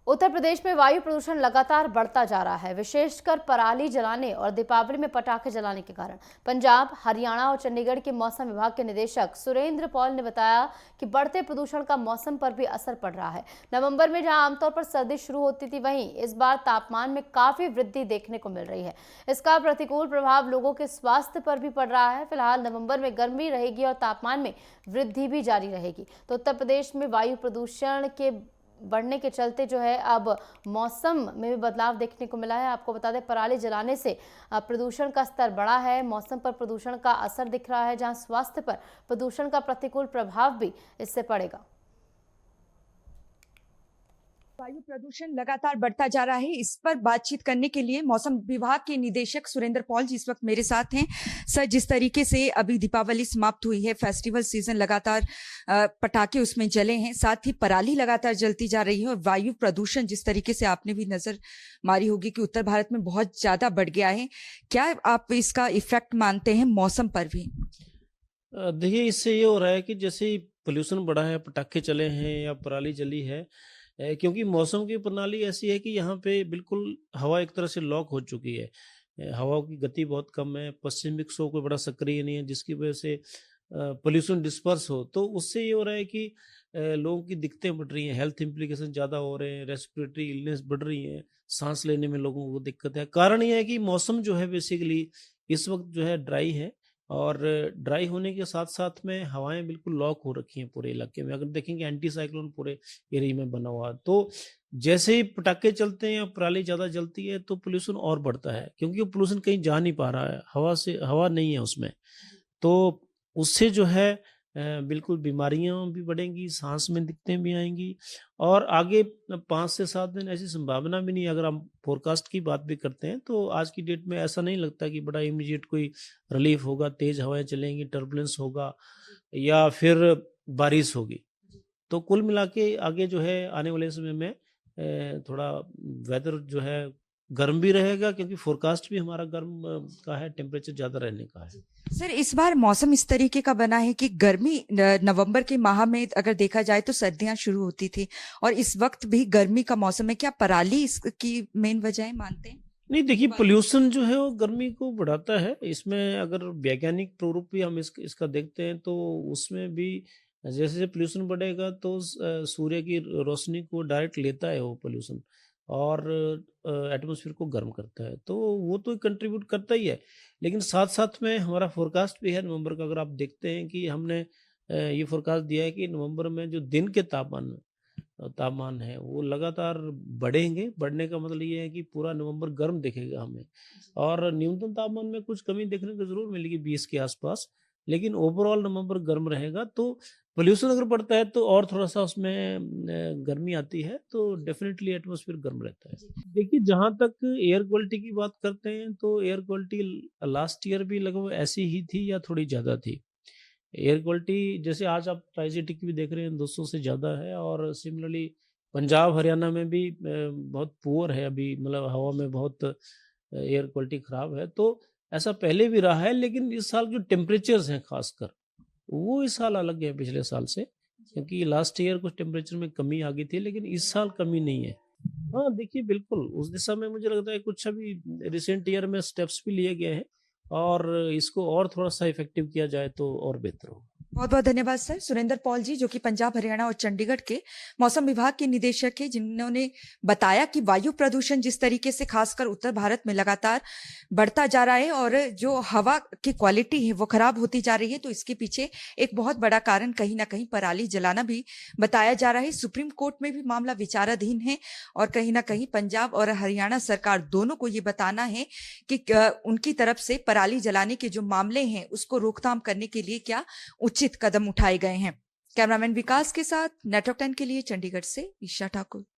उत्तर प्रदेश में वायु प्रदूषण लगातार बढ़ता जा रहा है, विशेषकर पराली जलाने और दीपावली में पटाखे जलाने के कारण। पंजाब, हरियाणा और चंडीगढ़ के मौसम विभाग के निदेशक सुरेंद्र पॉल ने बताया कि बढ़ते प्रदूषण का मौसम पर भी असर पड़ रहा है। नवंबर में जहां आमतौर पर सर्दी शुरू होती थी, वहीं इस बार तापमान में काफी वृद्धि देखने को मिल रही है। इसका प्रतिकूल प्रभाव लोगों के स्वास्थ्य पर भी पड़ रहा है। फिलहाल नवंबर में गर्मी रहेगी और तापमान में वृद्धि भी जारी रहेगी। तो उत्तर प्रदेश में वायु प्रदूषण के बढ़ने के चलते जो है अब मौसम में भी बदलाव देखने को मिला है। आपको बता दें, पराली जलाने से प्रदूषण का स्तर बढ़ा है। मौसम पर प्रदूषण का असर दिख रहा है, जहां स्वास्थ्य पर प्रदूषण का प्रतिकूल प्रभाव भी इससे पड़ेगा। वायु प्रदूषण लगातार बढ़ता जा रहा है। इस पर बातचीत करने के लिए मौसम विभाग के निदेशक सुरेंद्र पॉल जी इस वक्त मेरे साथ हैं। सर, जिस तरीके से अभी दीपावली समाप्त हुई है, फेस्टिवल सीजन लगातार पटाखे उसमें जले हैं, साथ ही पराली लगातार जलती जा रही है और वायु प्रदूषण जिस तरीके से आपने भी नजर मारी होगी कि उत्तर भारत में बहुत ज्यादा बढ़ गया है, क्या आप इसका इफेक्ट मानते हैं मौसम पर भी? देखिए, इससे ये हो रहा है कि जैसे ही पोल्यूशन बढ़ा है, पटाखे चले हैं या पराली जली है, क्योंकि मौसम की प्रणाली ऐसी है कि यहाँ पे बिल्कुल हवा एक तरह से लॉक हो चुकी है। हवाओं की गति बहुत कम है, पश्चिमी विक्षोभ कोई बड़ा सक्रिय नहीं है, जिसकी वजह से पोल्यूशन डिस्पर्स हो, तो उससे ये हो रहा है कि लोगों की दिक्कतें बढ़ रही हैं, हेल्थ इम्प्लीकेशन ज़्यादा हो रहे हैं, रेस्पिरेटरी इलनेस बढ़ रही हैं, सांस लेने में लोगों को दिक्कत है। कारण ये है कि मौसम जो है बेसिकली इस वक्त जो है ड्राई है, और ड्राई होने के साथ-साथ में हवाएँ बिल्कुल लॉक हो रखी हैं पूरे इलाके में। अगर देखेंगे एंटी साइक्लोन पूरे एरिया में बना हुआ है। तो जैसे ही पटाखे चलते हैं या पराली ज़्यादा जलती है तो पॉल्यूशन और बढ़ता है, क्योंकि वो पॉल्यूशन कहीं जा नहीं पा रहा है, हवा नहीं है उसमें। तो उससे जो है बिल्कुल बीमारियाँ भी बढ़ेंगी, साँस में दिक्कतें भी आएँगी, और आगे 5 से 7 दिन ऐसी संभावना भी नहीं है। अगर हम फ़ोरकास्ट की बात भी करते हैं तो आज की डेट में ऐसा नहीं लगता कि बड़ा इमीडिएट कोई रिलीफ़ होगा, तेज़ हवाएँ चलेंगी, टर्बुलेंस होगा या फिर बारिश होगी। तो कुल मिला के आगे जो है आने वाले समय में थोड़ा वेदर जो है गर्म भी रहेगा, क्योंकि फ़ोरकास्ट भी हमारा गर्म का है, टेम्परेचर ज़्यादा रहने का है। सर, इस बार मौसम इस तरीके का बना है कि गर्मी नवंबर के माह में अगर देखा जाए तो सर्दियां शुरू होती थी और इस वक्त भी गर्मी का मौसम है। क्या पराली इसकी मेन वजह है, मानते हैं? नहीं, देखिए, पोल्यूशन जो है वो गर्मी को बढ़ाता है। इसमें अगर वैज्ञानिक प्रारूप भी हम इसका देखते हैं तो उसमें भी जैसे पोल्यूशन बढ़ेगा तो सूर्य की रोशनी को डायरेक्ट लेता है वो पोल्यूशन, और एटमॉस्फेयर को गर्म करता है, तो वो तो कंट्रीब्यूट करता ही है। लेकिन साथ साथ में हमारा फोरकास्ट भी है नवंबर का। अगर आप देखते हैं कि हमने ये फोरकास्ट दिया है कि नवंबर में जो दिन के तापमान है वो लगातार बढ़ेंगे। बढ़ने का मतलब ये है कि पूरा नवंबर गर्म दिखेगा हमें, और न्यूनतम तापमान में कुछ कमी देखने को जरूर मिलेगी 20 के आसपास, लेकिन ओवरऑल नवंबर गर्म रहेगा। तो पोल्यूशन अगर बढ़ता है तो और थोड़ा सा उसमें गर्मी आती है, तो डेफिनेटली एटमॉस्फेयर गर्म रहता है। देखिए, जहाँ तक एयर क्वालिटी की बात करते हैं तो एयर क्वालिटी लास्ट ईयर भी लगभग ऐसी ही थी या थोड़ी ज़्यादा थी। एयर क्वालिटी जैसे आज आप ट्राई सिटी की भी देख रहे हैं, 200 से ज़्यादा है, और सिमिलरली पंजाब हरियाणा में भी बहुत पुअर है अभी, मतलब हवा में बहुत एयर क्वालिटी ख़राब है। तो ऐसा पहले भी रहा है, लेकिन इस साल जो टेम्परेचर्स हैं खासकर, वो इस साल अलग है पिछले साल से, क्योंकि लास्ट ईयर कुछ टेम्परेचर में कमी आ गई थी, लेकिन इस साल कमी नहीं है। हाँ, देखिए, बिल्कुल उस दिशा में मुझे लगता है कुछ अभी रिसेंट ईयर में स्टेप्स भी लिए गए हैं, और इसको और थोड़ा-सा इफ़ेक्टिव किया जाए तो और बेहतर होगा। बहुत बहुत धन्यवाद सर, सुरेंद्र पॉल जी, जो कि पंजाब, हरियाणा और चंडीगढ़ के मौसम विभाग के निदेशक है, जिन्होंने बताया कि वायु प्रदूषण जिस तरीके से खासकर उत्तर भारत में लगातार बढ़ता जा रहा है और जो हवा की क्वालिटी है वो खराब होती जा रही है, तो इसके पीछे एक बहुत बड़ा कारण कहीं ना कहीं पराली जलाना भी बताया जा रहा है। सुप्रीम कोर्ट में भी मामला विचाराधीन है और कहीं ना कहीं पंजाब और हरियाणा सरकार दोनों को ये बताना है कि उनकी तरफ से पराली जलाने के जो मामले हैं उसको रोकथाम करने के लिए क्या उचित कदम उठाए गए हैं। कैमरामैन विकास के साथ नेटवर्क 10 के लिए चंडीगढ़ से ईशा ठाकुर।